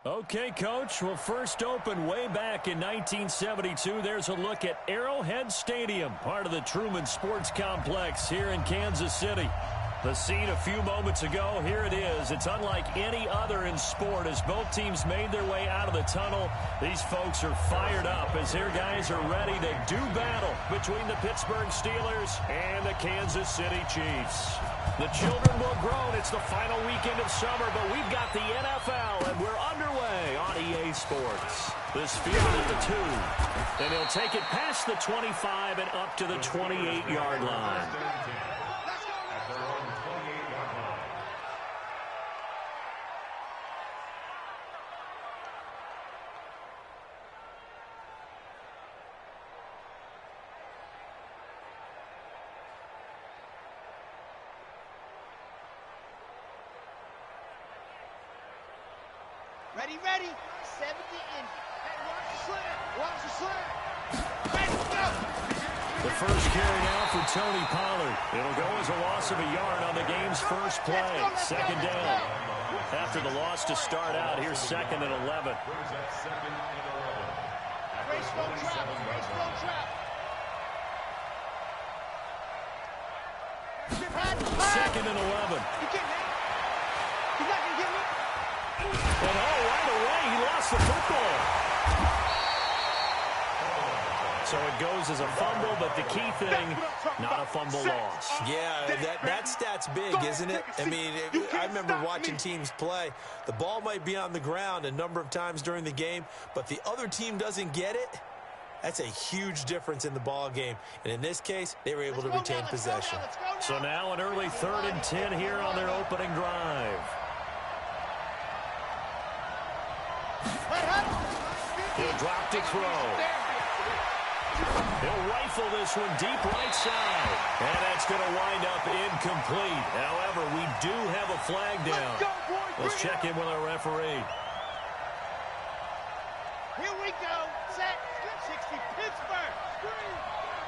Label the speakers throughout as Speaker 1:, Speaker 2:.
Speaker 1: Okay, Coach. Well, first opened way back in 1972. There's a look at Arrowhead Stadium, part of the Truman Sports Complex here in Kansas City. The scene a few moments ago, here it is. It's unlike any other in sport as both teams made their way out of the tunnel. These folks are fired up as their guys are ready to do battle between the Pittsburgh Steelers and the Kansas City Chiefs. The children will groan. It's the final weekend of summer, but we've got the NFL, and we're underway on EA Sports. This field at the 2, and he'll take it past the 25 and up to the 28-yard line.
Speaker 2: Ready, ready. 70 in. Hey, watch the slant. Watch the slant. Ready, go.
Speaker 1: The first carry now for Tony Pollard. It'll go as a loss of a yard on the game's first play. Second down. After the loss to start out, here's 2nd and 11.
Speaker 2: Race slow trap. Race slow trap.
Speaker 1: 2nd and 11.
Speaker 2: You can't hang. You're not going to get me.
Speaker 1: And right away, he lost the football. So it goes as a fumble, but the key thing, not a fumble loss.
Speaker 3: Yeah, that stat's big, isn't it? I mean, I remember watching teams play. The ball might be on the ground a number of times during the game, but the other team doesn't get it. That's a huge difference in the ball game. And in this case, they were able to retain possession.
Speaker 1: So now an early 3rd and 10 here on their opening drive. He'll drop to throw. He'll rifle this one deep right side. And that's going to wind up incomplete. However, we do have a flag down. Let's check in with our referee.
Speaker 2: Here we go. Set. 60 Pittsburgh. Screen.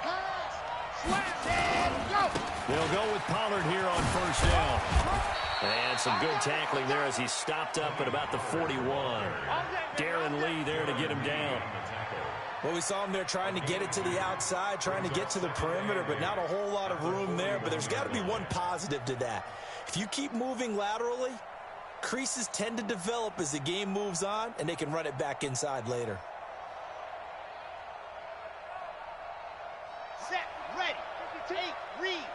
Speaker 2: Pass. Slam. And go.
Speaker 1: They'll go with Pollard here on first down. And some good tackling there as he stopped up at about the 41. Darren Lee there to get him down.
Speaker 3: Well, we saw him there trying to get it to the outside, trying to get to the perimeter, but not a whole lot of room there. But there's got to be one positive to that. If you keep moving laterally, creases tend to develop as the game moves on, and they can run it back inside later.
Speaker 2: Set. Ready. Take. Read.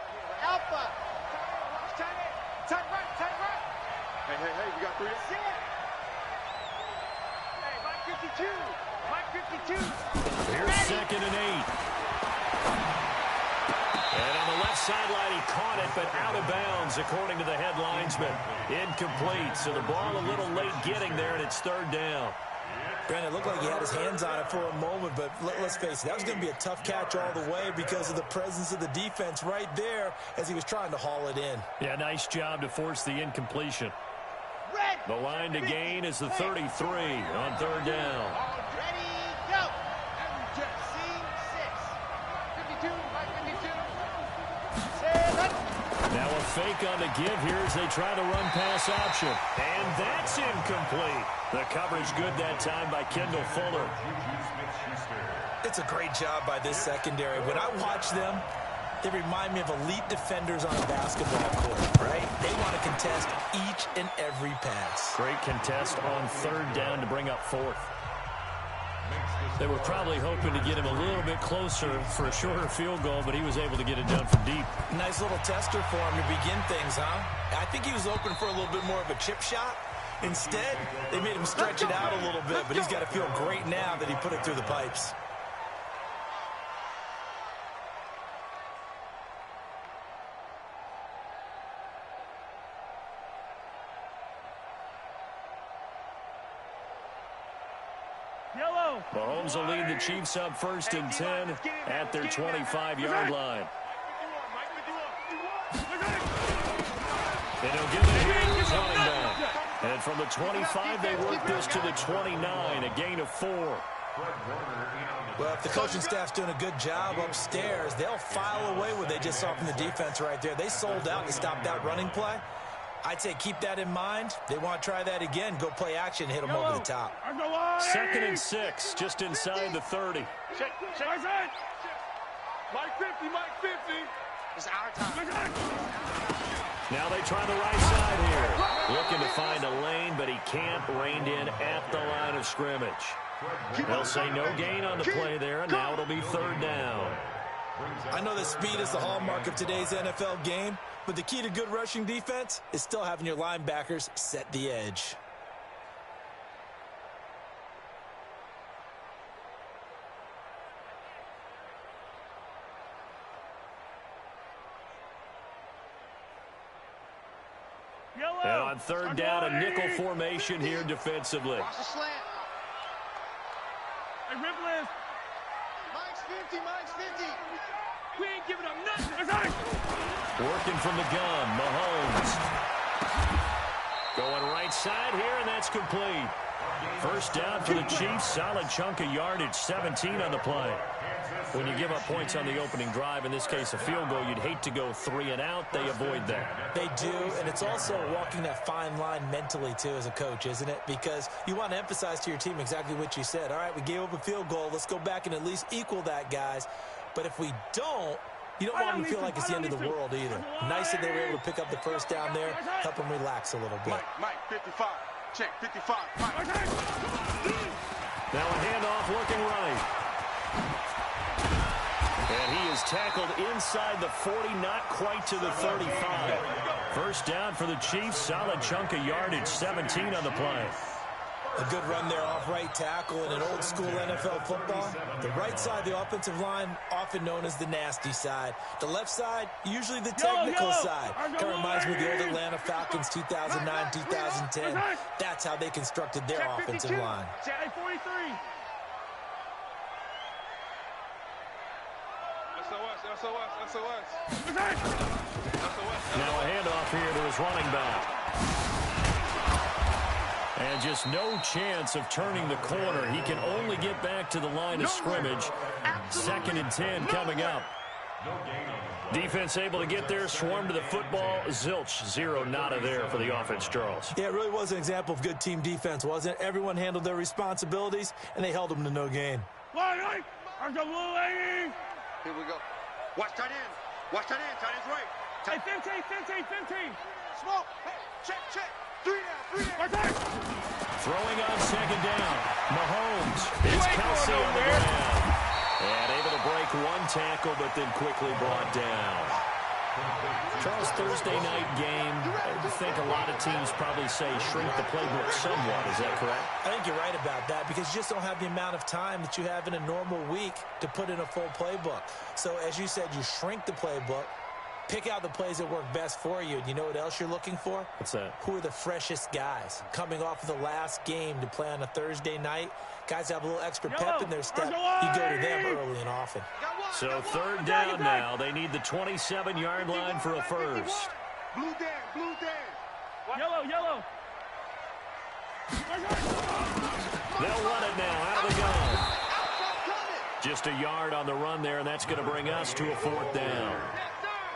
Speaker 2: Alpha. Tight right. Hey, we got 3. Set. Hey, Mike 52. Mike 52.
Speaker 1: Here's 2nd and 8. And on the left sideline, he caught it, but out of bounds, according to the head linesman. Incomplete, so the ball a little late getting there, and it's 3rd down.
Speaker 3: Brandon, it looked like he had his hands on it for a moment, but let's face it, that was going to be a tough catch all the way because of the presence of the defense right there as he was trying to haul it in.
Speaker 1: Yeah, nice job to force the incompletion. The line to gain is the 33 on 3rd down.
Speaker 2: Ready, go. Scene 6. 52, Mike 52. 7.
Speaker 1: Now a fake on the give here as they try to run pass option. And that's incomplete. The coverage good that time by Kendall Fuller.
Speaker 3: It's a great job by this secondary. When I watch them, they remind me of elite defenders on a basketball court, right? They want to contest each and every pass.
Speaker 1: Great contest on 3rd down to bring up 4th. They were probably hoping to get him a little bit closer for a shorter field goal, but he was able to get it done from deep.
Speaker 3: Nice little tester for him to begin things, huh? I think he was open for a little bit more of a chip shot. Instead, they made him stretch it out a little bit, but he's got to feel great now that he put it through the pipes.
Speaker 1: Mahomes will lead the Chiefs up 1st and 10 at their 25-yard line. And he'll give it here to his running back. And from the 25, they work this to the 29, a gain of 4.
Speaker 3: Well, if the coaching staff's doing a good job upstairs, they'll file away what they just saw from the defense right there. They sold out to stop that running play. I'd say keep that in mind. They want to try that again. Go play action, hit them over the top.
Speaker 1: 2nd and 6, just inside the 30.
Speaker 2: Check. Mike 50, Mike 50. It's our time.
Speaker 1: Now they try the right side here. Looking to find a lane, but he can't. Reined in at the line of scrimmage. They'll say no gain on the play there, and now it'll be 3rd down.
Speaker 3: I know that speed is the hallmark of today's NFL game, but the key to good rushing defense is still having your linebackers set the edge.
Speaker 1: And on 3rd down, a nickel formation here defensively.
Speaker 2: Watch the slant.
Speaker 4: Hey, Rippless.
Speaker 2: Mike's 50, Mike's 50.
Speaker 4: We ain't giving up nothing.
Speaker 1: Working from the gun, Mahomes. Going right side here, and that's complete. 1st down for the Chiefs. Solid chunk of yardage, 17 on the play. When you give up points on the opening drive, in this case a field goal, you'd hate to go 3 and out. They avoid that.
Speaker 3: They do, and it's also walking that fine line mentally, too, as a coach, isn't it? Because you want to emphasize to your team exactly what you said. All right, we gave up a field goal. Let's go back and at least equal that, guys. But if we don't, you don't want them to feel like it's the end of the world either. Nice that they were able to pick up the 1st down there, help them relax a little bit.
Speaker 2: Mike 55. Check 55. Mike.
Speaker 1: Now a handoff looking right. And he is tackled inside the 40, not quite to the 35. 1st down for the Chiefs. Solid chunk of yardage, 17 on the play.
Speaker 3: A good run there off right tackle in an old-school NFL football. The right side of the offensive line, often known as the nasty side. The left side, usually the technical side. Kind of reminds me of the old Atlanta Falcons 2009, 2010. That's how they constructed their offensive line.
Speaker 4: Check 43.
Speaker 2: SOS.
Speaker 1: Now a handoff here to his running back. And just no chance of turning the corner. He can only get back to the line of scrimmage. 2nd and 10 coming up. Defense able to get there, swarm to the football. Zilch, 0 nada there for the offense, Charles.
Speaker 3: Yeah, it really was an example of good team defense, wasn't it? Everyone handled their responsibilities, and they held them to no gain.
Speaker 4: Here
Speaker 2: Here we go. Watch tight end. Watch tight end. Tight end's right.
Speaker 4: Hey, 15.
Speaker 2: Smoke. Hey, check. 3 down.
Speaker 1: Throwing on 2nd down. Mahomes. It's Kelsey on the ground. And able to break one tackle, but then quickly brought down. Charles, Thursday night game, I think a lot of teams probably say shrink the playbook somewhat. Is that correct?
Speaker 3: I think you're right about that because you just don't have the amount of time that you have in a normal week to put in a full playbook. So, as you said, you shrink the playbook, pick out the plays that work best for you. And you know what else you're looking for?
Speaker 1: What's that?
Speaker 3: Who are the freshest guys coming off of the last game to play on a Thursday night? Guys have a little extra pep in their step. You go to them early and often.
Speaker 1: So 3rd down now. They need the 27-yard line for a first.
Speaker 2: Blue down.
Speaker 4: Yellow.
Speaker 1: They'll run it now out of the gun. Just a yard on the run there, and that's going to bring us to a 4th down.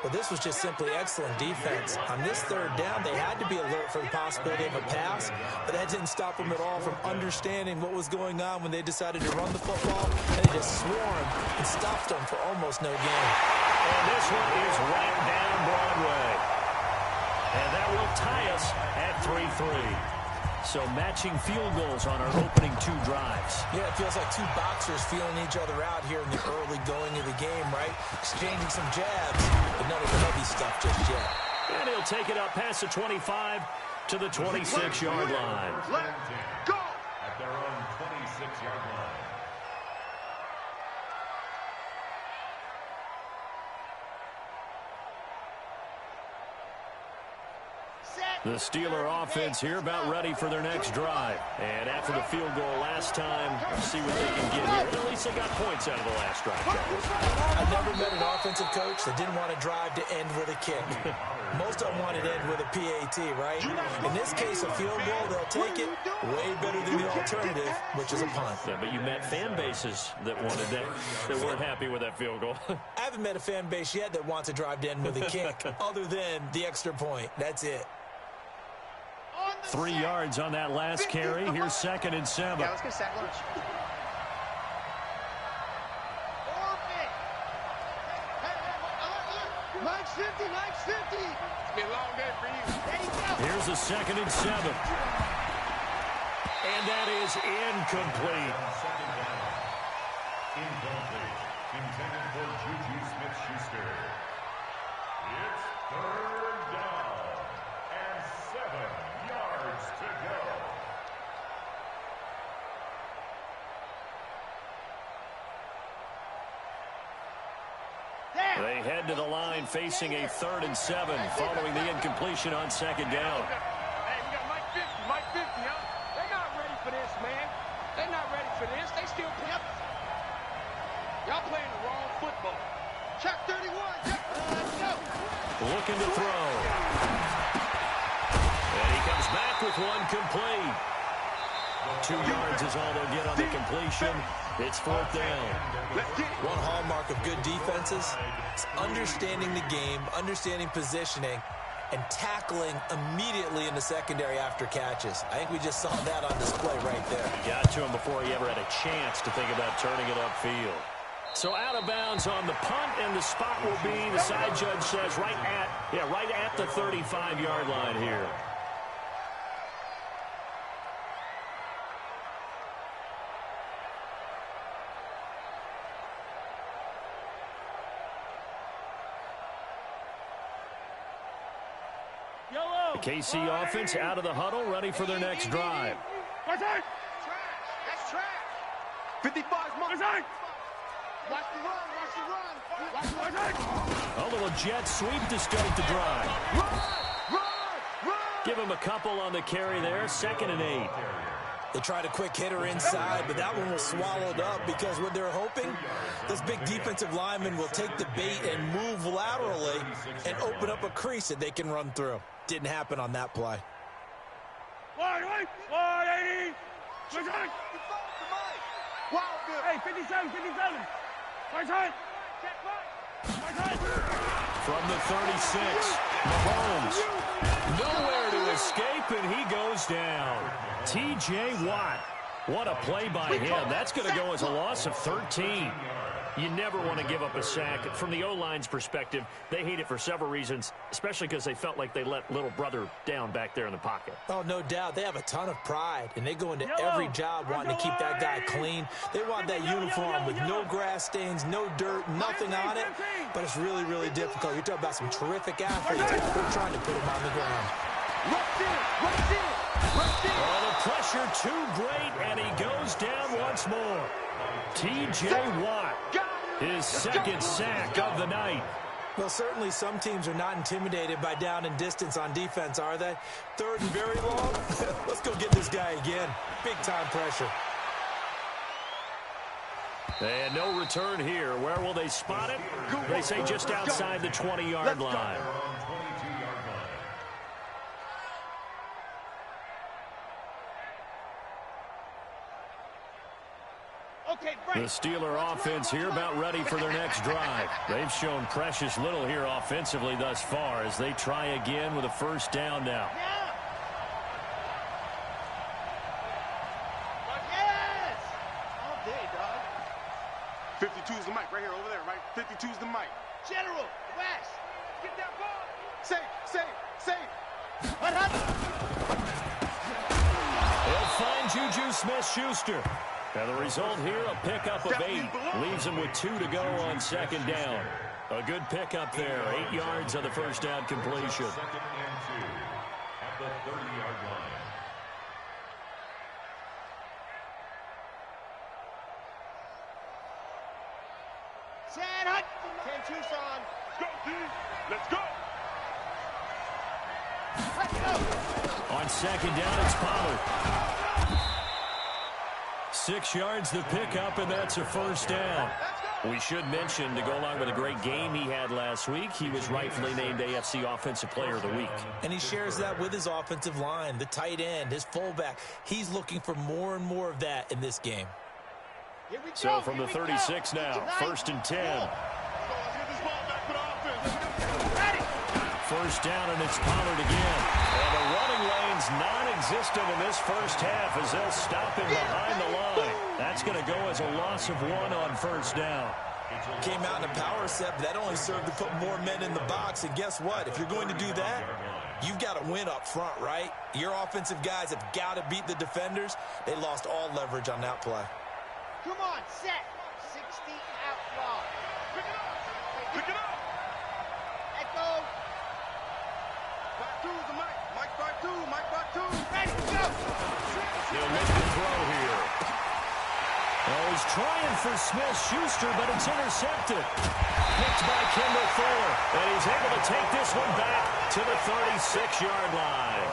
Speaker 3: Well, this was just simply excellent defense. On this 3rd down, they had to be alert for the possibility of a pass, but that didn't stop them at all from understanding what was going on when they decided to run the football, and they just swarmed and stopped them for almost no gain.
Speaker 1: And this one is right down Broadway. And that will tie us at 3-3. So matching field goals on our opening 2 drives.
Speaker 3: Yeah, it feels like 2 boxers feeling each other out here in the early going of the game, right? Exchanging some jabs, but none of the heavy stuff just yet.
Speaker 1: And he'll take it up past the 25 to the 26-yard line.
Speaker 2: Let go.
Speaker 5: At their own 26-yard line.
Speaker 1: The Steeler offense here about ready for their next drive. And after the field goal last time, let's see what they can get here. At least they got points out of the last drive.
Speaker 3: I've never met an offensive coach that didn't want a drive to end with a kick. Most of them want it to end with a PAT, right? In this case, a field goal, they'll take it. Way better than the alternative, which is a punt.
Speaker 1: Yeah, but you met fan bases that wanted that weren't happy with that field goal.
Speaker 3: I haven't met a fan base yet that wants a drive to end with a kick, other than the extra point. That's it.
Speaker 1: 3 yards on that last carry. Here's 2nd and 7.
Speaker 2: Yeah, let's get sack lunch. Mike's 50, Mike's 50. It's been a long day for you.
Speaker 1: Here's a 2nd and 7. And that is incomplete.
Speaker 5: Incomplete. Intended for Juju Smith-Schuster. It's 3rd down and 7 yards to go.
Speaker 1: They head to the line facing a 3rd and 7 following the incompletion on 2nd down.
Speaker 4: Hey, we got Mike 50, Mike 50, huh? They're not ready for this, man. They're not ready for this. They still play. Y'all playing the wrong football.
Speaker 2: Check 31. Let's go.
Speaker 1: Looking to throw. And he comes back with one complete. 2 yards is all they'll get on the completion. It's 4th down.
Speaker 3: One hallmark of good defenses is understanding the game, understanding positioning, and tackling immediately in the secondary after catches. I think we just saw that on display right there.
Speaker 1: Got to him before he ever had a chance to think about turning it upfield. So out of bounds on the punt, and the spot will be, the side judge says, right at the 35-yard line here. The KC offense out of the huddle, ready for their next drive.
Speaker 4: Watch out!
Speaker 2: That's trash. 55's Mike.
Speaker 4: Watch out!
Speaker 2: Watch the run, watch the run. Watch the run.
Speaker 4: Watch out!
Speaker 1: A little jet sweep to start the drive.
Speaker 2: Run!
Speaker 1: Give him a couple on the carry there, 2nd and 8.
Speaker 3: They tried a quick hitter inside, but that one was swallowed up because what they're hoping, this big defensive lineman will take the bait and move laterally and open up a crease that they can run through. Didn't happen on that play.
Speaker 4: Wide, 180! Watch out!
Speaker 2: Wow, good.
Speaker 4: Hey, 57, 57! Watch out! Watch out!
Speaker 1: From the 36, Mahomes. Nowhere to escape, and he goes down. T.J. Watt. What a play by him. That's going to go as a loss of 13. You never want to give up a sack. From the O-line's perspective, they hate it for several reasons, especially because they felt like they let little brother down back there in the pocket.
Speaker 3: Oh, no doubt. They have a ton of pride, and they go into every job wanting to keep that guy clean. They want that uniform with no grass stains, no dirt, nothing on it. But it's really, really difficult. You're talking about some terrific athletes. They're trying to put him on the ground.
Speaker 1: Oh, the pressure too great, and he goes down once more. T.J. Watt, his 2nd sack of the night.
Speaker 3: Well, certainly some teams are not intimidated by down and distance on defense, are they? 3rd and very long? Let's go get this guy again. Big-time pressure.
Speaker 1: And no return here. Where will they spot it? They say just outside the 20-yard line. The Steeler offense here about ready for their next drive. They've shown precious little here offensively thus far as they try again with a 1st down now.
Speaker 2: Yes! All day, dog. 52's the mic right here, over there, right? 52's the mic. General, West. Get that ball. Safe. What happened?
Speaker 1: They'll find Juju Smith-Schuster. And the result here, a pickup of 8. Leaves them with 2 to go on 2nd down. A good pickup there. 8 yards on the 1st down completion.
Speaker 5: 2nd and 2 at the 30-yard line.
Speaker 2: Sad hut. 10 Tucson.
Speaker 4: Let's go!
Speaker 2: Let's go.
Speaker 1: On 2nd down, it's Pollard. 6 yards the pickup, and that's a 1st down. We should mention, to go along with a great game he had last week, he was rightfully named AFC Offensive Player of the Week.
Speaker 3: And he shares that with his offensive line, the tight end, his fullback. He's looking for more and more of that in this game.
Speaker 1: So from the 36 now, 1st and 10. First down, and it's Pollard again. And the running lane's non-existent in this first half as they'll stop him behind the line. That's going to go as a loss of 1 on first down.
Speaker 3: Came out in a power set, but that only served to put more men in the box. And guess what? If you're going to do that, you've got to win up front, right? Your offensive guys have got to beat the defenders. They lost all leverage on that play.
Speaker 6: Come on, set. 60 outlaw.
Speaker 2: Pick it up. Pick it up.
Speaker 6: Echo.
Speaker 2: 5-2's the Mike. Mike 5-2. Mike 5-2.
Speaker 6: Ready, go.
Speaker 1: He'll make the throw here. Oh, he's trying for Smith-Schuster, but it's intercepted. Picked by Kendall Fuller. And he's able to take this one back to the 36-yard line.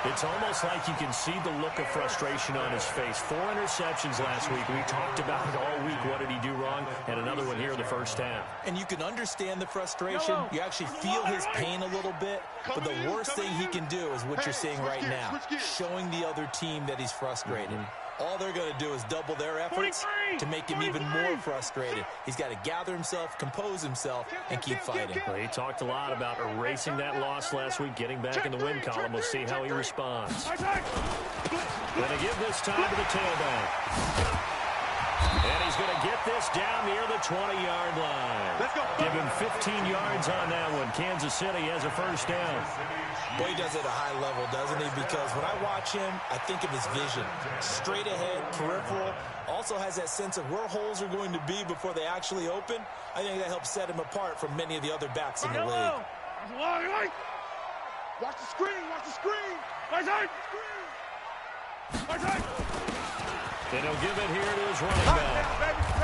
Speaker 1: It's almost like you can see the look of frustration on his face. 4 interceptions last week. We talked about it all week. What did he do wrong? And another one here in the first half.
Speaker 3: And you can understand the frustration. You actually feel his pain a little bit. But the worst thing he can do is what you're seeing right now, showing the other team that he's frustrated. All they're going to do is double their efforts to make him even more frustrated. He's got to gather himself, compose himself, and keep fighting.
Speaker 1: Well, he talked a lot about erasing that loss last week, getting back in the win column. We'll see how he responds. Going to give this time to the tailback. And he's going to get this down near the 20-yard line.
Speaker 2: Let's go.
Speaker 1: Give him 15 yards on that one. Kansas City has a first down.
Speaker 3: Boy, he does it at a high level, doesn't he? Because when I watch him, I think of his vision. Straight ahead, peripheral. Also has that sense of where holes are going to be before they actually open. I think that helps set him apart from many of the other backs in the league.
Speaker 2: Watch the screen. Watch the screen.
Speaker 1: And he'll give it here to his running back.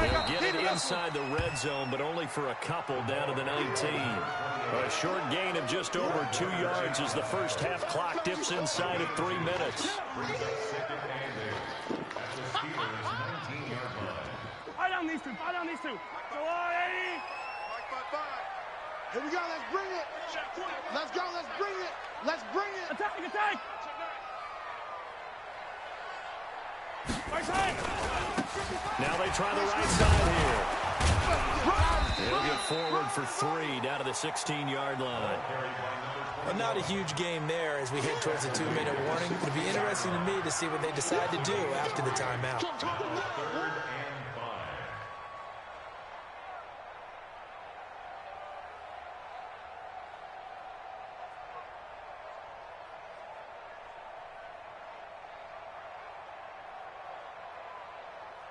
Speaker 1: He'll get it inside the red zone, but only for a couple down to the 19. A short gain of just over 2 yards as the first half clock dips inside of 3 minutes.
Speaker 4: Fight down these two. Fight down these two. Go on, Eddie.
Speaker 2: Mike 5-5. Here we go. Let's bring it. Let's go. Let's bring it. Let's bring it.
Speaker 4: Attack, attack.
Speaker 1: Now they try the right side here. He'll get forward for 3 down to the 16-yard line.
Speaker 3: Well, not a huge game there as we head towards the 2-minute warning. It'll be interesting to me to see what they decide to do after the timeout.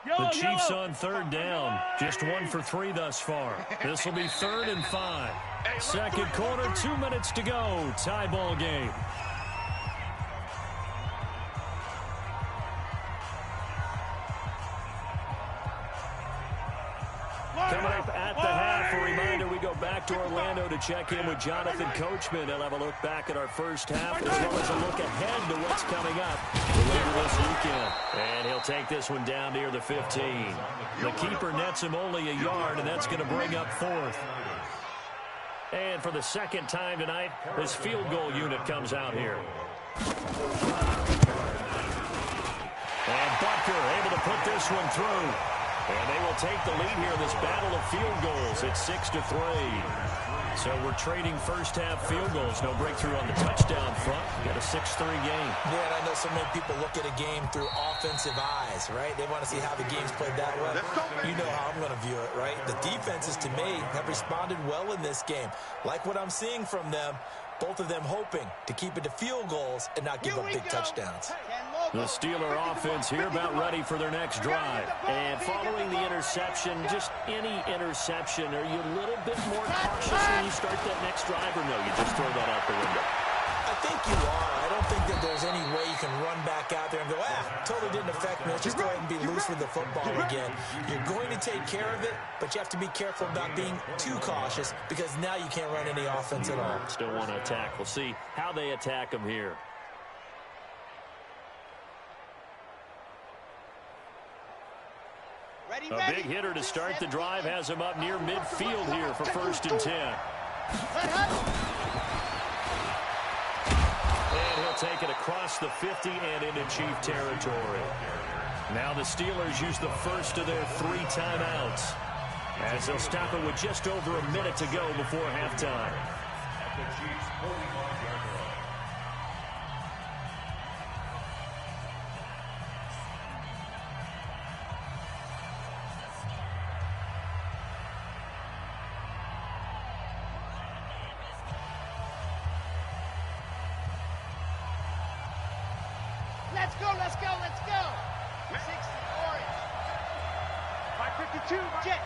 Speaker 1: The Chiefs on 3rd down. Just 1 for 3 thus far. This will be 3rd and 5. Second quarter, 2 minutes to go. Tie ball game. Coming up at the half, a reminder, we go back to Orlando to check in with Jonathan Coachman. He'll have a look back at our first half as well as a look ahead to what's coming up later this weekend. And he'll take this one down near the 15. The keeper nets him only a yard, and that's going to bring up 4th. And for the second time tonight, this field goal unit comes out here. And Butker able to put this one through. And they will take the lead here in this battle of field goals at 6-3. So we're trading first half field goals. No breakthrough on the touchdown front. Got a 6-3 game.
Speaker 3: Yeah, and I know so many people look at a game through offensive eyes, right? They want to see how the game's played that way. You know how I'm going to view it, right? The defenses, to me, have responded well in this game. Like what I'm seeing from them, both of them hoping to keep it to field goals and not give up big touchdowns.
Speaker 1: The Steeler offense here about ready for their next drive. And following the interception, just any interception, are you a little bit more cautious when you start that next drive, or no, you just throw that out the window?
Speaker 3: I think you are. I don't think that there's any way you can run back out there and go, totally didn't affect me. Let's just go ahead and be loose with the football again. You're going to take care of it, but you have to be careful about being too cautious because now you can't run any offense at all.
Speaker 1: Still want to attack. We'll see how they attack them here. A big hitter to start the drive has him up near midfield here for 1st and 10. And he'll take it across the 50 and into Chief territory. Now the Steelers use the first of their 3 timeouts as they'll stop it with just over a minute to go before halftime.
Speaker 5: the Chiefs' 45-yard line.
Speaker 6: Let's go, let's go, let's go. 60 orange.
Speaker 4: 552.
Speaker 6: Jet.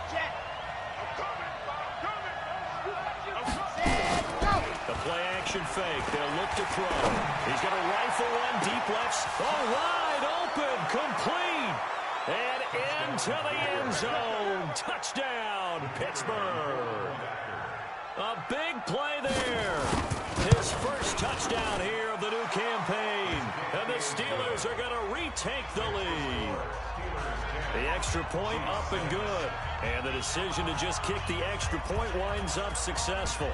Speaker 4: I'm coming.
Speaker 6: Set, go.
Speaker 1: The play action fake. They'll look to throw. He's going to rifle one deep left. Oh, wide open. Complete. And into the end zone. Touchdown, Pittsburgh. A big play there. His first touchdown here of the new campaign. And the Steelers are going to retake the lead. The extra point up and good. And the decision to just kick the extra point winds up successful.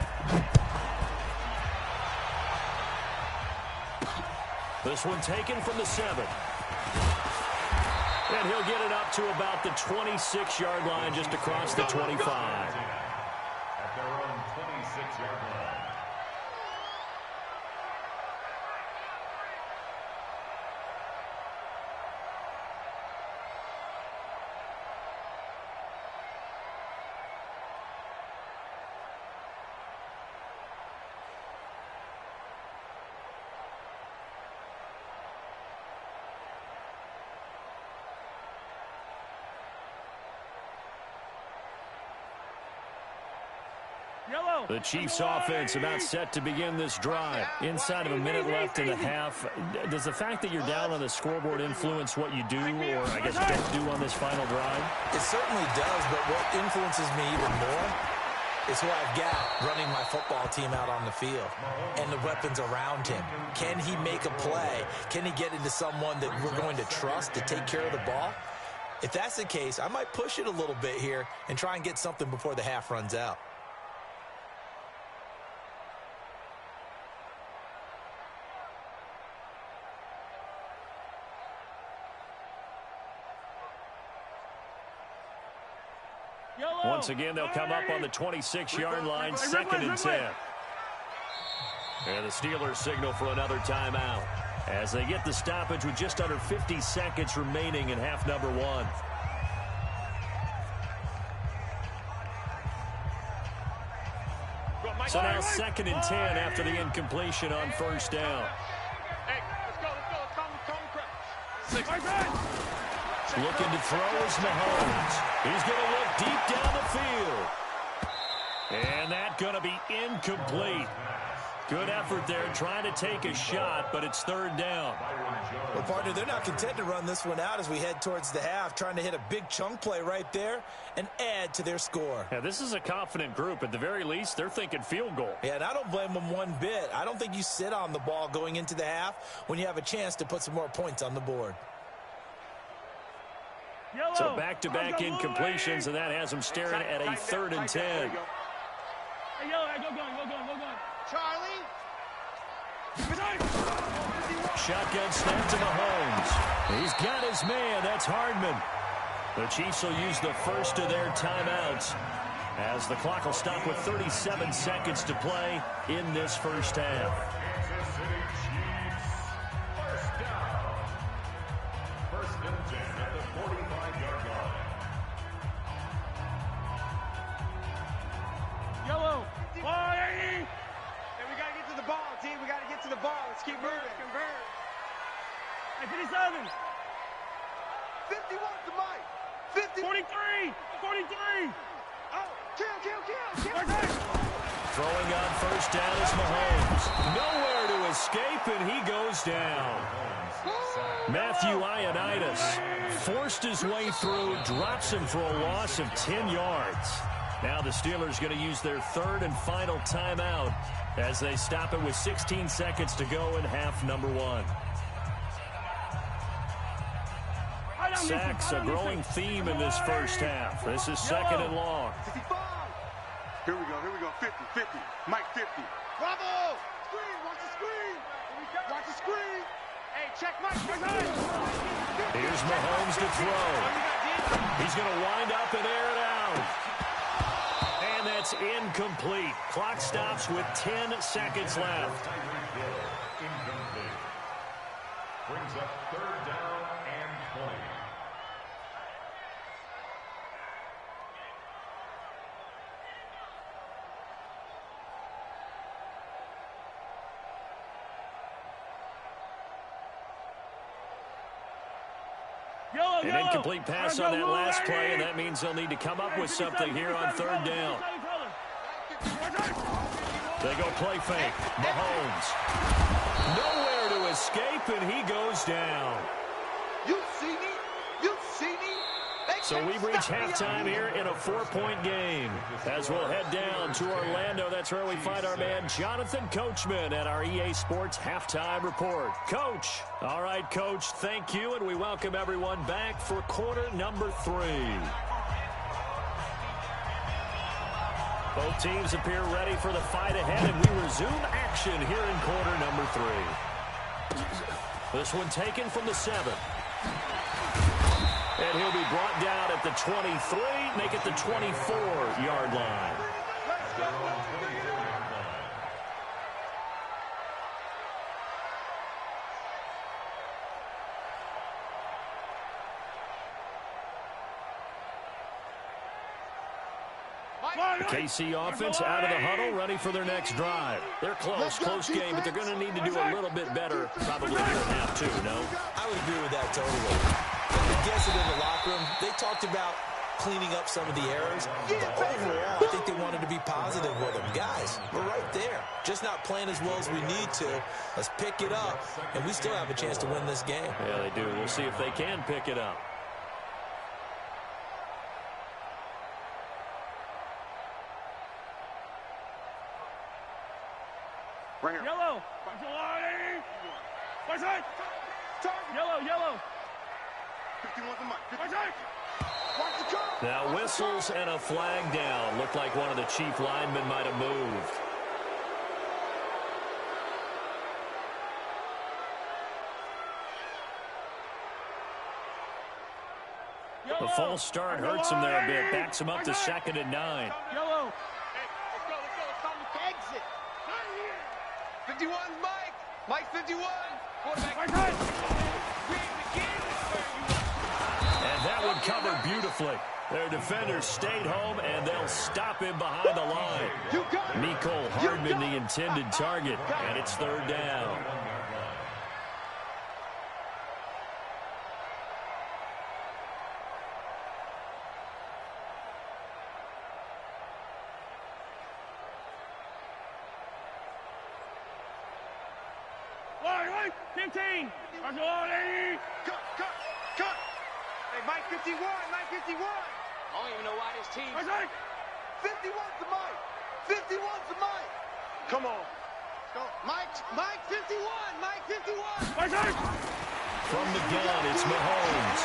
Speaker 1: This one taken from the 7. And he'll get it up to about the 26-yard line, just across the 25.
Speaker 5: At their own 26-yard line.
Speaker 1: The Chiefs offense about set to begin this drive. Inside of a minute left in the half. Does the fact that you're down on the scoreboard influence what you do, or I guess don't do on this final drive?
Speaker 3: It certainly does, but what influences me even more is who I've got running my football team out on the field and the weapons around him. Can he make a play? Can he get into someone that we're going to trust to take care of the ball? If that's the case, I might push it a little bit here and try and get something before the half runs out.
Speaker 1: Once again, they'll come up on the 26-yard line, 2nd and 10. And the Steelers signal for another timeout as they get the stoppage with just under 50 seconds remaining in half number 1. So now 2nd and 10 after the incompletion on first down.
Speaker 4: Hey, let's go. Let's calm the crowd.
Speaker 1: Looking to throw is Mahomes. He's going to look deep down the field. And that's going to be incomplete. Good effort there trying to take a shot, but it's 3rd down.
Speaker 3: Well, partner, they're not content to run this one out as we head towards the half, trying to hit a big chunk play right there and add to their score.
Speaker 1: Yeah, this is a confident group. At the very least, they're thinking field goal.
Speaker 3: Yeah, and I don't blame them one bit. I don't think you sit on the ball going into the half when you have a chance to put some more points on the board.
Speaker 1: So back-to-back incompletions, and that has them staring at a 3rd and 10.
Speaker 6: Hey, go going. Charlie.
Speaker 1: Shotgun snap to Mahomes. He's got his man. That's Hardman. The Chiefs will use the first of their timeouts as the clock will stop with 37 seconds to play in this first half.
Speaker 5: Kansas City Chiefs. First down. 1st and 10 at the 45-yard line.
Speaker 4: Yellow. Hey, we got to get to the ball, team. We got to get to the ball. Let's keep moving. Convert. Hey, 57.
Speaker 2: 51 to Mike. 50.
Speaker 4: 43. Oh, kill.
Speaker 1: Throwing on first down is Mahomes. Nowhere to escape, and he goes down. Matthew Ioannidis forced his way through, drops him for a loss of 10 yards. Now the Steelers going to use their 3rd and final timeout as they stop it with 16 seconds to go in half number 1. Sacks, a growing theme in this first half. This is 2nd and long.
Speaker 2: 55. Here we go. 50. Mike 50.
Speaker 6: Bravo.
Speaker 2: Screen. Watch the screen.
Speaker 4: Hey, check Mike.
Speaker 1: Here's Mahomes to throw. He's going to wind up and air it out. And And that's incomplete. Clock stops with 10 seconds left.
Speaker 5: Incomplete. Brings up 3rd down and 20.
Speaker 1: An incomplete pass on that last play, and that means they'll need to come up with something here on 3rd down. They go play fake. Mahomes. Nowhere to escape, and he goes down.
Speaker 2: You see me? You see me?
Speaker 1: So we've reached halftime here in a 4-point game. As we'll head down to Orlando, that's where we find our man Jonathan Coachman at our EA Sports Halftime Report. Coach. All right, Coach, thank you, and we welcome everyone back for quarter number 3. Both teams appear ready for the fight ahead, and we resume action here in quarter number 3. This one taken from the 7. And he'll be brought down at the 23, make it the 24-yard line. The KC offense out of the huddle, ready for their next drive. They're close game, but they're going to need to do a little bit better probably here in half 2, no?
Speaker 3: I would agree with that totally. I guess it in the locker room, they talked about cleaning up some of the errors, but overall, I think they wanted to be positive with them. Guys, we're right there. Just not playing as well as we need to. Let's pick it up, and we still have a chance to win this game.
Speaker 1: Yeah, they do. We'll see if they can pick it up.
Speaker 2: Right here.
Speaker 4: Yellow. Yellow.
Speaker 2: 51's the mic. Watch the curve.
Speaker 1: Now whistles and a flag down. Looked like one of the chief linemen might have moved. The false start hurts him there a bit. Backs him up to 2nd and 9.
Speaker 4: Yellow.
Speaker 6: Let's go. Exit.
Speaker 2: 51's Mike. Mike 51.
Speaker 1: And that would cover beautifully. Their defenders stayed home, and they'll stop him behind the line. Mecole Hardman, the intended target, and it's 3rd down.
Speaker 2: Cut. Hey, Mike 51.
Speaker 4: I don't even know why this team...
Speaker 2: 51's the mic. 51's the mic. Come on. Go. Mike 51. Mike 51.
Speaker 1: From the gun, it's Mahomes.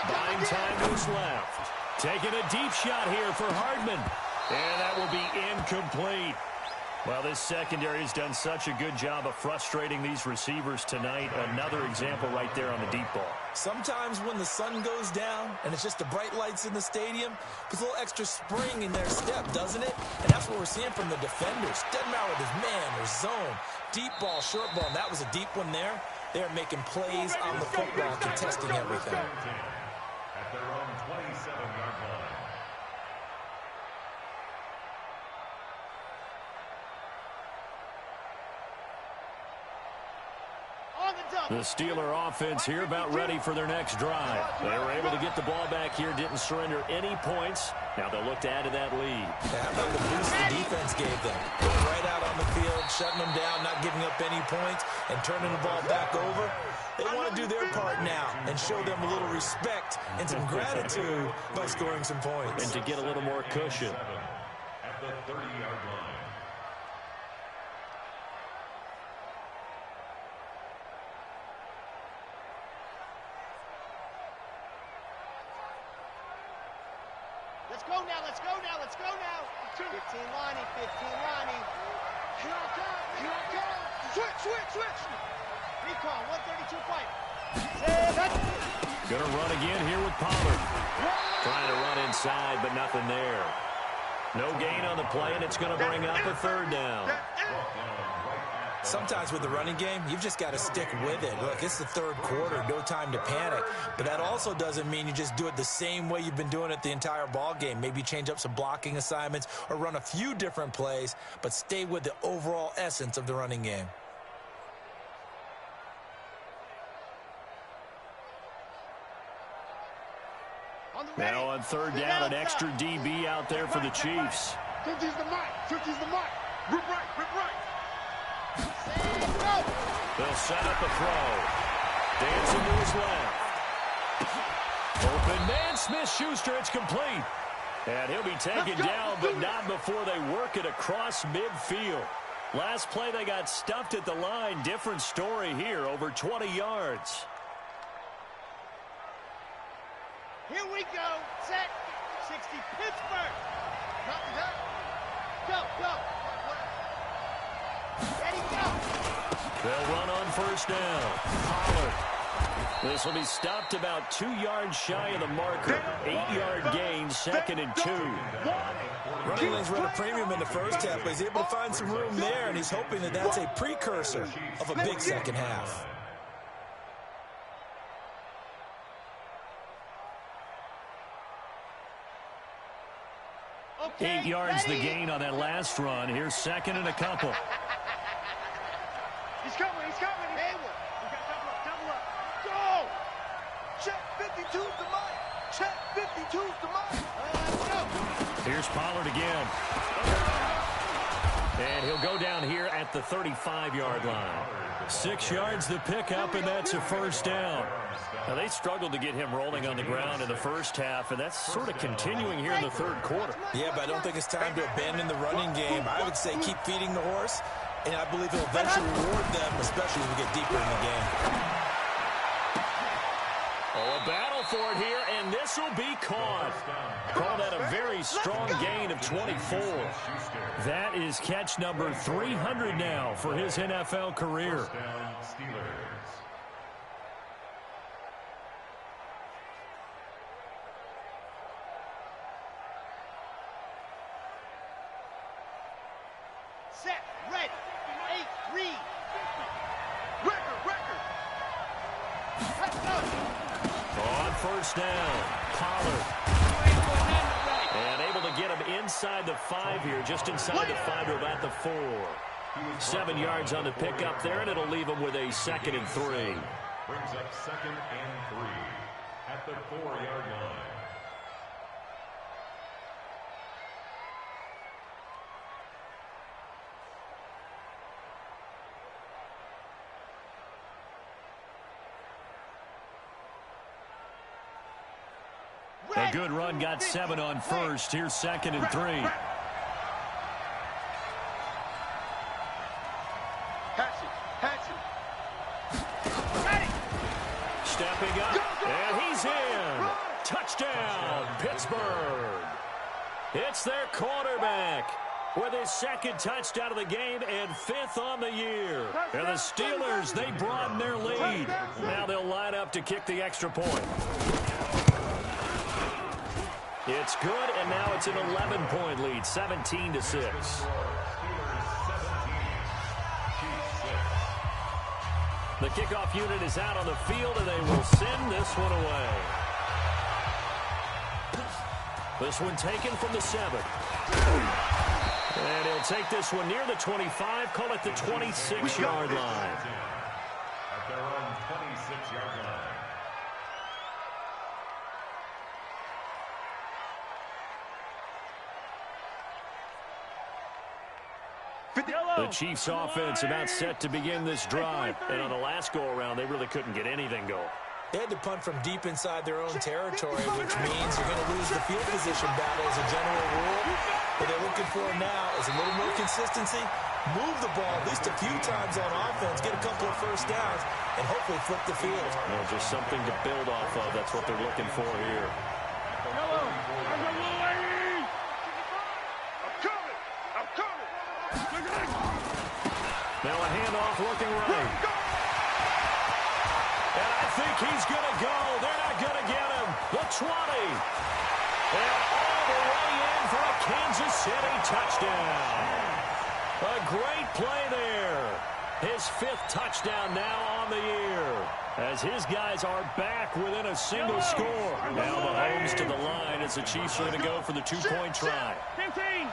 Speaker 1: Buying time goes left. Taking a deep shot here for Hardman. And that will be incomplete. Well, this secondary has done such a good job of frustrating these receivers tonight. Another example right there on the deep ball.
Speaker 3: Sometimes when the sun goes down and it's just the bright lights in the stadium, puts a little extra spring in their step, doesn't it? And that's what we're seeing from the defenders. Doesn't matter if it's man or zone, deep ball, short ball, and that was a deep one there. They're making plays on the football, contesting everything.
Speaker 5: At their own 27-yard line.
Speaker 1: The Steeler offense here about ready for their next drive. They were able to get the ball back here, didn't surrender any points. Now they'll look to add to that lead.
Speaker 3: How about the boost the defense gave them? Going right out on the field, shutting them down, not giving up any points, and turning the ball back over. They want to do their part now and show them a little respect and some gratitude by scoring some points.
Speaker 1: And to get a little more cushion.
Speaker 5: At the 30-yard line.
Speaker 6: Let's go now. 15 Lonnie. Here I come. Switch. Recon, 132 fight.
Speaker 1: Gonna run again here with Pollard. Trying to run inside, but nothing there. No gain on the play, and it's going to bring up a third down.
Speaker 3: Sometimes with the running game, you've just got to stick with it. Look, it's the third quarter, no time to panic. But that also doesn't mean you just do it the same way you've been doing it the entire ball game. Maybe change up some blocking assignments or run a few different plays, but stay with the overall essence of the running game.
Speaker 1: Now on third down, an extra DB out there for the Chiefs.
Speaker 2: 50's the mic. 50's the mic. Rip right. Rip right.
Speaker 1: They'll set up a throw. Dancing to his left. Open man, Smith-Schuster. It's complete. And he'll be taken down, but not before they work it across midfield. Last play, they got stuffed at the line. Different story here, over 20 yards.
Speaker 6: Here we go. Set. 60. Pittsburgh. Go, go. Ready, go.
Speaker 1: They'll run on first down. Pollard. This will be stopped about 2 yards shy of the marker. 8-yard gain, 2nd and 2.
Speaker 3: Running lanes run a premium in the first half, but he's able to find some room there, and he's hoping that that's a precursor of a big second half.
Speaker 6: Okay,
Speaker 1: 8 yards
Speaker 6: ready.
Speaker 1: the gain on that last run. Here's 2nd and a couple.
Speaker 2: He's coming. He's coming.
Speaker 6: Hayward.
Speaker 2: We got double up. Go. Check 52's the mic. Check 52's the mic.
Speaker 6: Go.
Speaker 1: Here's Pollard again. And he'll go down here at the 35-yard line. 6 yards the pickup, and that's a first down. Now, they struggled to get him rolling on the ground in the first half, and that's sort of continuing here in the third quarter.
Speaker 3: Yeah, but I don't think it's time to abandon the running game. I would say keep feeding the horse, and I believe he'll eventually reward them, especially as we get deeper in the game.
Speaker 1: Oh, a battle for it here, and this will be caught. Call that a very strong gain of 24. That is catch number 300 now for his NFL career.
Speaker 6: Set. Ready. 8, read.
Speaker 2: Record.
Speaker 6: Let's go.
Speaker 1: On first down, Pollard. And able to get him inside the 5 here, just inside the 5 to about the 4. 7 yards on the pickup there, and it'll leave him with a 2nd and 3.
Speaker 5: Brings up 2nd and 3 at the 4-yard line.
Speaker 1: A good run, got 7 on first. Here's 2nd and 3.
Speaker 2: Hatchet.
Speaker 6: Ready.
Speaker 1: Stepping up, and he's in. Touchdown, Pittsburgh. It's their quarterback with his 2nd touchdown of the game and 5th on the year. And the Steelers, they broaden their lead. Now they'll line up to kick the extra point. It's good, and now it's an 11-point lead, 17-6. The kickoff unit is out on the field, and they will send this one away. This one taken from the 7. And he'll take this one near the 25, call it the 26-yard line.
Speaker 5: At their own 26-yard line.
Speaker 1: The Chiefs offense about set to begin this drive. And on the last go-around, they really couldn't get anything going.
Speaker 3: They had to punt from deep inside their own territory, which means you're going to lose the field position battle as a general rule. What they're looking for now is a little more consistency, move the ball at least a few times on offense, get a couple of first downs, and hopefully flip the field.
Speaker 1: Well, just something to build off of. That's what they're looking for here. Now a handoff looking right. And I think he's going to go. They're not going to get him. The 20. And all the way in for a Kansas City touchdown. A great play there. His 5th touchdown now on the year, as his guys are back within a single score. Now Mahomes to the line as the Chiefs are going to go for the 2-point try.
Speaker 4: 15.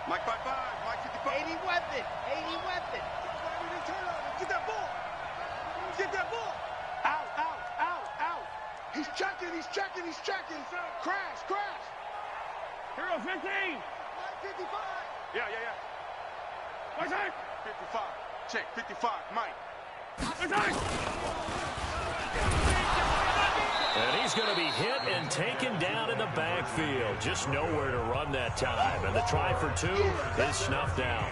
Speaker 2: Mike 5-5, Mike 55.
Speaker 6: 80 weapon. 80 weapon.
Speaker 2: Get that ball. Get that ball. Out, out, out, out. He's checking, he's checking, he's checking. Crash, crash.
Speaker 4: Hero 15.
Speaker 2: Mike 55. Yeah.
Speaker 4: What's that?
Speaker 2: 55. Check, 55, Mike.
Speaker 4: What's that?
Speaker 1: And he's going to be hit and taken down in the backfield. Just nowhere to run that time. And the try for 2 is snuffed out.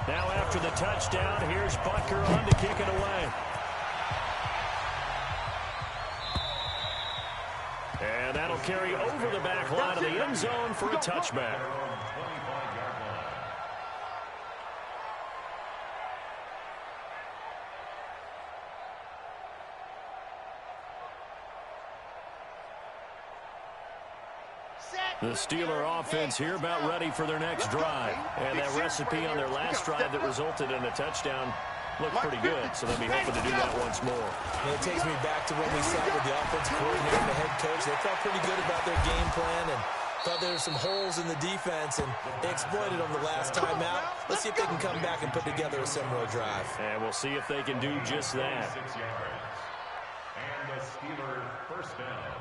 Speaker 1: Now after the touchdown, here's Butker on to kick it away. And that'll carry over the back line of the end zone for a touchback. The Steeler offense here about ready for their next drive. And that recipe on their last drive that resulted in a touchdown looked pretty good, so they'll be hoping to do that once more.
Speaker 3: And it takes me back to when we sat with the offensive coordinator and the head coach. They felt pretty good about their game plan and thought there were some holes in the defense, and they exploited them the last time out. Let's see if they can come back and put together a similar drive.
Speaker 1: And we'll see if they can do just that.
Speaker 5: 6 yards. And the Steeler first down.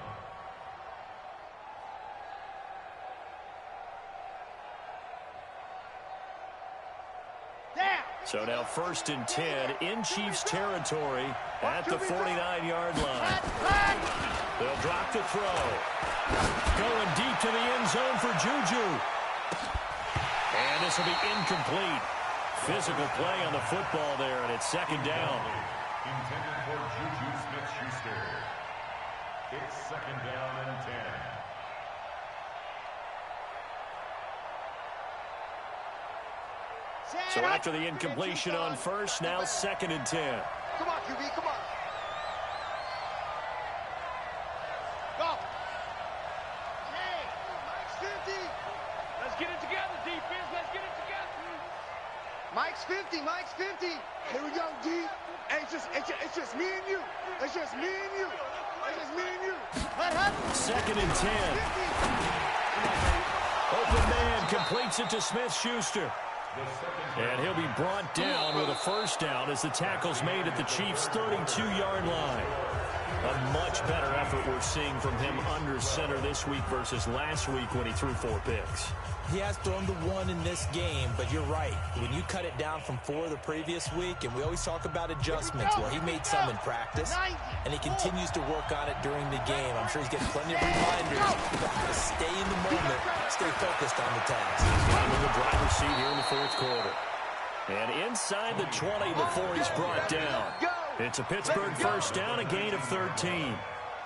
Speaker 1: So now 1st and 10 in Chiefs territory at the 49-yard line. They'll drop the throw. Going deep to the end zone for Juju. And this will be incomplete. Physical play on the football there, and it's 2nd down.
Speaker 5: Intended for Juju Smith-Schuster. It's 2nd down and 10.
Speaker 1: So after the incompletion on 1st, now 2nd and 10.
Speaker 2: Come on, QB, come on. Go.
Speaker 6: Hey,
Speaker 2: Mike's 50.
Speaker 4: Let's get it together, defense. Let's get it together.
Speaker 2: Mike's 50, Mike's 50. Here we go, D. Hey, it's just me and you. It's just me and you. It's just me and you.
Speaker 6: what happened?
Speaker 1: 2nd and 10. Open man completes it to Smith-Schuster. And he'll be brought down with a 1st down as the tackle's made at the Chiefs' 32-yard line. A much better effort we're seeing from him under center this week versus last week when he threw 4 picks.
Speaker 3: He has thrown the 1 in this game, but you're right. When you cut it down from 4 the previous week, and we always talk about adjustments, well, he made some in practice, and he continues to work on it during the game. I'm sure he's getting plenty of reminders. You've got to stay in the moment, stay focused on the task.
Speaker 1: I'm in the driver's seat here in the 4th quarter. And inside the 20 before he's brought down. It's a Pittsburgh 1st down, a gain of 13.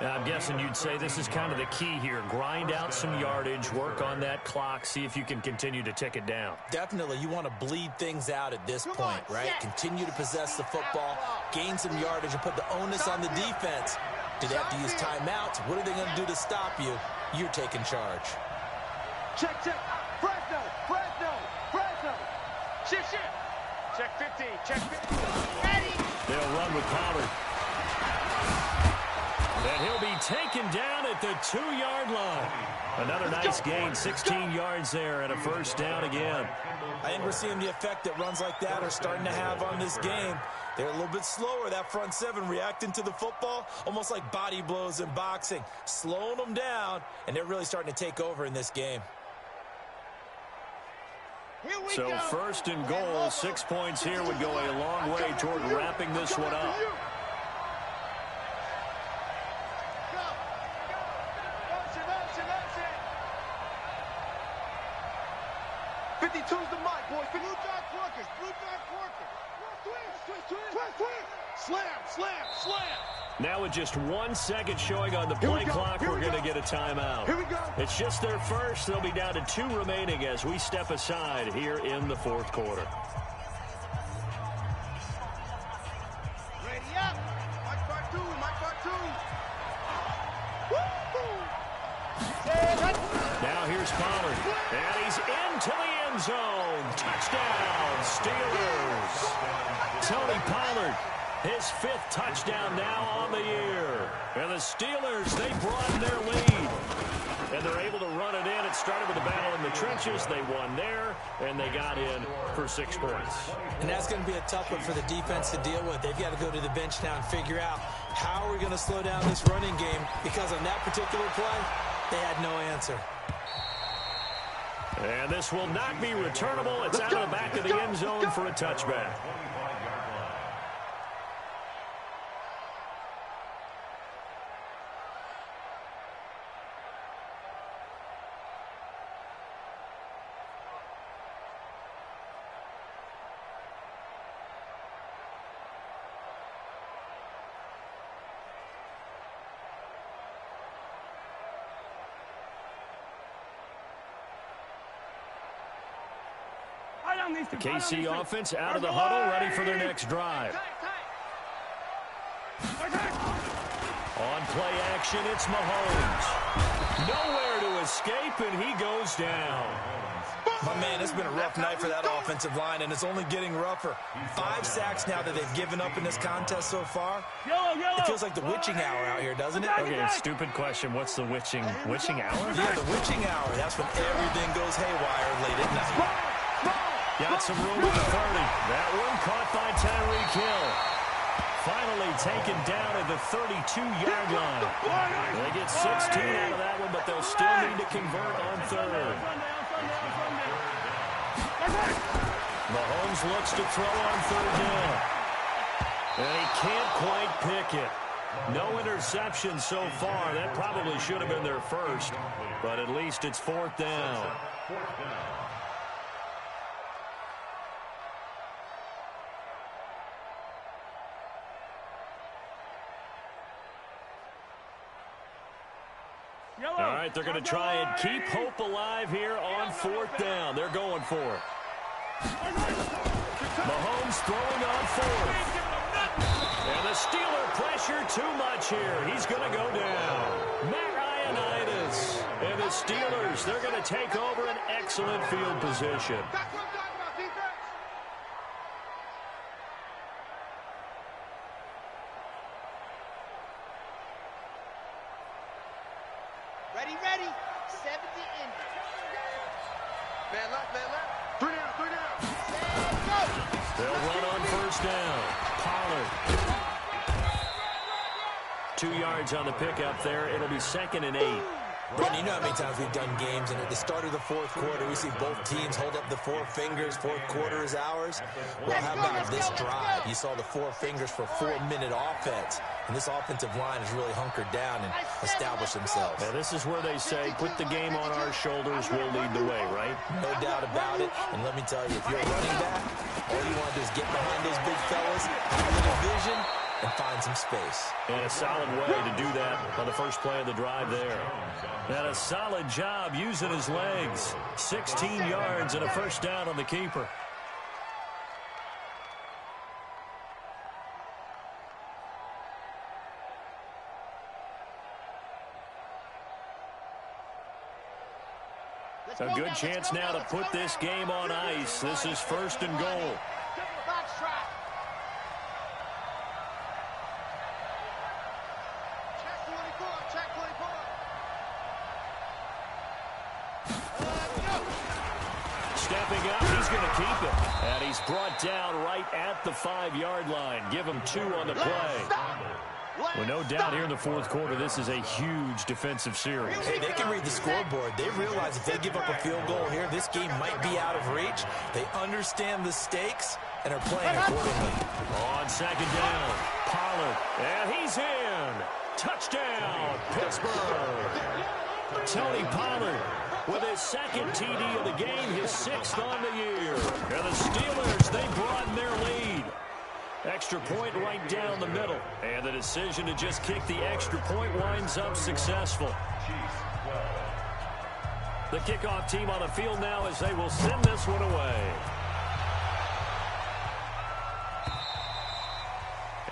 Speaker 1: Now, I'm guessing you'd say this is kind of the key here. Grind out some yardage, work on that clock, see if you can continue to tick it down.
Speaker 3: Definitely, you want to bleed things out at this point, right? Continue to possess the football, gain some yardage, and put the onus on the defense. Do they have to use timeouts? What are they going to do to stop you? You're taking charge.
Speaker 4: Check. Fresno. Shift. Check 15. Check 15.
Speaker 6: Ready.
Speaker 1: They'll run with Pollard. And he'll be taken down at the 2-yard line. Another nice gain, 16 yards there, and a 1st down again.
Speaker 3: I think we're seeing the effect that runs like that are starting to have on this game. They're a little bit slower, that front 7, reacting to the football, almost like body blows in boxing, slowing them down, and they're really starting to take over in this game.
Speaker 1: So 1st and goal, 6 points here would go a long way toward wrapping this one up. Now with just 1 second showing on the play clock, we're going to get a timeout.
Speaker 2: Here we go.
Speaker 1: It's just their first. They'll be down to 2 remaining as we step aside here in the 4th quarter. Here's Pollard. And he's into the end zone. Touchdown, Steelers. Tony Pollard, his 5th touchdown now on the year. And the Steelers, they broaden their lead. And they're able to run it in. It started with a battle in the trenches. They won there, and they got in for 6 points.
Speaker 3: And that's going to be a tough one for the defense to deal with. They've got to go to the bench now and figure out how are we going to slow down this running game, because on that particular play, they had no answer.
Speaker 1: And this will not be returnable. It's out of the back of the end zone for a touchback. The KC offense out of the huddle, ready for their next drive. On play action, it's Mahomes. Nowhere to escape, and he goes down.
Speaker 3: My man, it's been a rough night for that offensive line, and it's only getting rougher. 5 sacks now that they've given up in this contest so far. It feels like the witching hour out here, doesn't it?
Speaker 1: Okay, stupid question. What's the witching hour?
Speaker 3: Yeah, the witching hour. That's when everything goes haywire late at night.
Speaker 1: Got some room at the 30. That one caught by Tyreek Hill. Finally taken down at the 32-yard line. They get 16 out of that one, but they'll still need to convert on 3rd. Mahomes looks to throw on 3rd down. And he can't quite pick it. No interception so far. That probably should have been their first, but at least it's 4th down. All right, they're going to try and keep hope alive here on 4th down. They're going for it. Mahomes throwing on 4th. And the Steeler pressure too much here. He's going to go down. Matt Ioannidis. And the Steelers, they're going to take over an excellent field position.
Speaker 6: Ready. 70 in.
Speaker 2: Man left. 3 down.
Speaker 1: They'll run on 1st down. Pollard. 2 yards on the pickup there. It'll be 2nd and 8.
Speaker 3: Brandon, you know how many times we've done games, and at the start of the 4th quarter, we see both teams hold up the 4 fingers. 4th quarter is ours. Well, how about this drive? You saw the 4 fingers for 4-minute offense, and this offensive line has really hunkered down and established themselves.
Speaker 1: Now, this is where they say, put the game on our shoulders, we'll lead the way, right?
Speaker 3: No doubt about it. And let me tell you, if you're a running back, all you want to do is get behind those big fellas, have a little vision, and find some space.
Speaker 1: And a solid way to do that on the first play of the drive there. And a solid job using his legs. 16 yards and a 1st down on the keeper. A good chance now to put this game on ice. This is 1st and goal. Stepping up, he's going to keep it. And he's brought down right at the 5-yard line. Give him 2 on the play. Well, no doubt here in the 4th quarter, this is a huge defensive series.
Speaker 3: Hey, they can read the scoreboard. They realize if they give up a field goal here, this game might be out of reach. They understand the stakes and are playing accordingly.
Speaker 1: On 2nd down, Pollard, and he's in. Touchdown, Pittsburgh. Tony Pollard with his 2nd TD of the game, his 6th on the year. And the Steelers, they broaden their lead. Extra point right down the middle. And the decision to just kick the extra point winds up successful. The kickoff team on the field now as they will send this one away.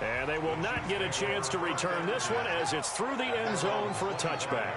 Speaker 1: And they will not get a chance to return this one as it's through the end zone for a touchback.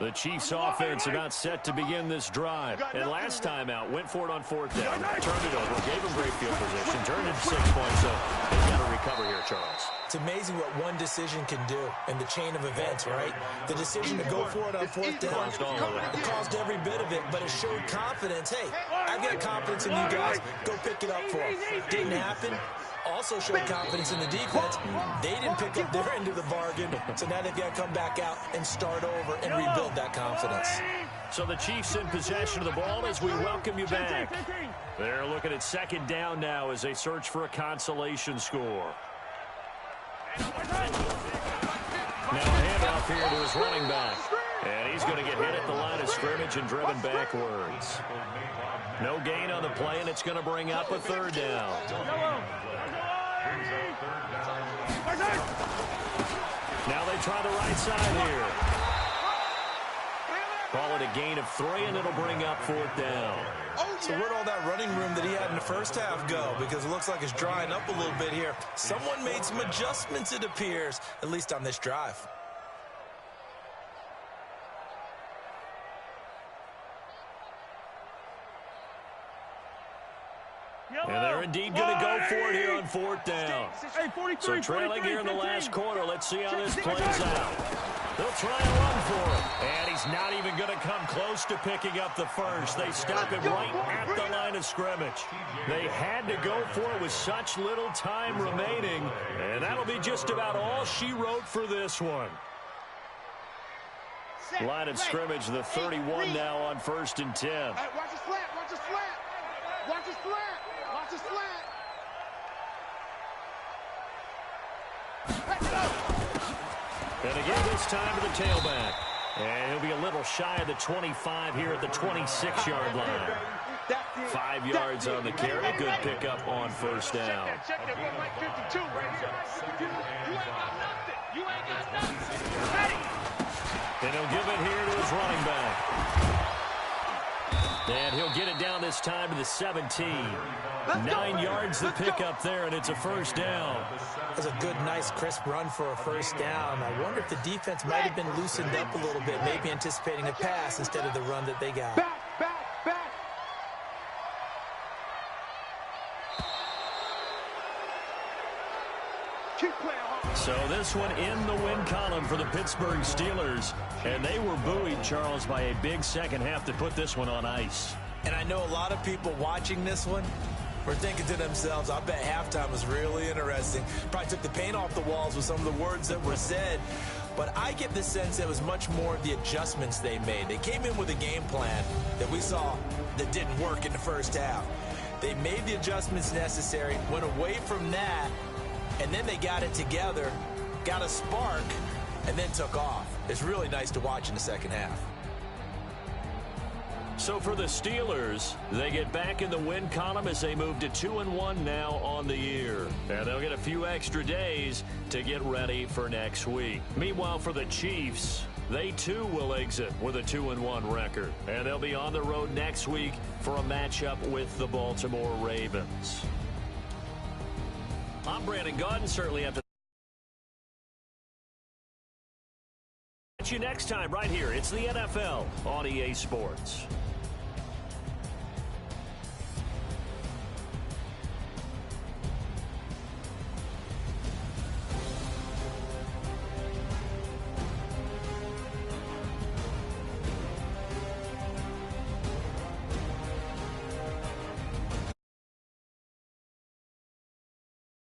Speaker 1: The Chiefs offense about set to begin this drive. And last time out, went for it on fourth down, turned it over, gave them great field position, turned it 6 points. So they've got to recover here, Charles.
Speaker 3: It's amazing what one decision can do in the chain of events, right? The decision to go for it on fourth down, it caused every bit of it, but it showed confidence. Hey, I've got confidence in you guys. Go pick it up for them. Didn't happen. Also showed confidence in the defense. They didn't pick up their end of the bargain, so now they've got to come back out and start over and rebuild that confidence.
Speaker 1: So the Chiefs in possession of the ball as we welcome you back. They're looking at second down now as they search for a consolation score. Now a handoff here to his running back. And he's going to get hit at the line of scrimmage and driven backwards. No gain on the play, and it's going to bring up a third down. Now they try the right side here. Call it a gain of 3, and it'll bring up fourth down.
Speaker 3: So where'd all that running room that he had in the first half go? Because it looks like it's drying up a little bit here. Someone made some adjustments, it appears, at least on this drive.
Speaker 1: And they're indeed going to go for it here on fourth down. So trailing here in the last quarter. Let's see how this plays out. They'll try and run for it. And he's not even going to come close to picking up the first. They stop him right at the line of scrimmage. They had to go for it with such little time remaining. And that'll be just about all she wrote for this one. Line of scrimmage, the 31 now on 1st and 10.
Speaker 4: Hey, watch his flat, watch his flat. Watch his flat. Watch his flat.
Speaker 1: And again this time to the tailback. And he'll be a little shy of the 25 here at the 26-yard line. 5 yards on the carry. Good pickup on first down.
Speaker 4: Check that 152 right here. You ain't got nothing. You ain't got nothing. Ready.
Speaker 1: And he'll give it here to his running back. And he'll get it down this time to the 17. 9 yards the pickup there, and it's a first down.
Speaker 3: That's a good, nice, crisp run for a first down. I wonder if the defense might have been loosened up a little bit, maybe anticipating a pass instead of the run that they got.
Speaker 4: Back. Keep playing hard.
Speaker 1: So this one in the win column for the Pittsburgh Steelers. And they were buoyed, Charles, by a big second half to put this one on ice.
Speaker 3: And I know a lot of people watching this one were thinking to themselves, I bet halftime was really interesting. Probably took the paint off the walls with some of the words that were said. But I get the sense it was much more of the adjustments they made. They came in with a game plan that we saw that didn't work in the first half. They made the adjustments necessary, went away from that, and then they got it together, got a spark, and then took off. It's really nice to watch in the second half.
Speaker 1: So for the Steelers, they get back in the win column as they move to 2-1 now on the year. And they'll get a few extra days to get ready for next week. Meanwhile, for the Chiefs, they too will exit with a 2-1 record. And they'll be on the road next week for a matchup with the Baltimore Ravens. I'm Brandon Gaudin, certainly after. Catch you next time right here. It's the NFL on EA Sports.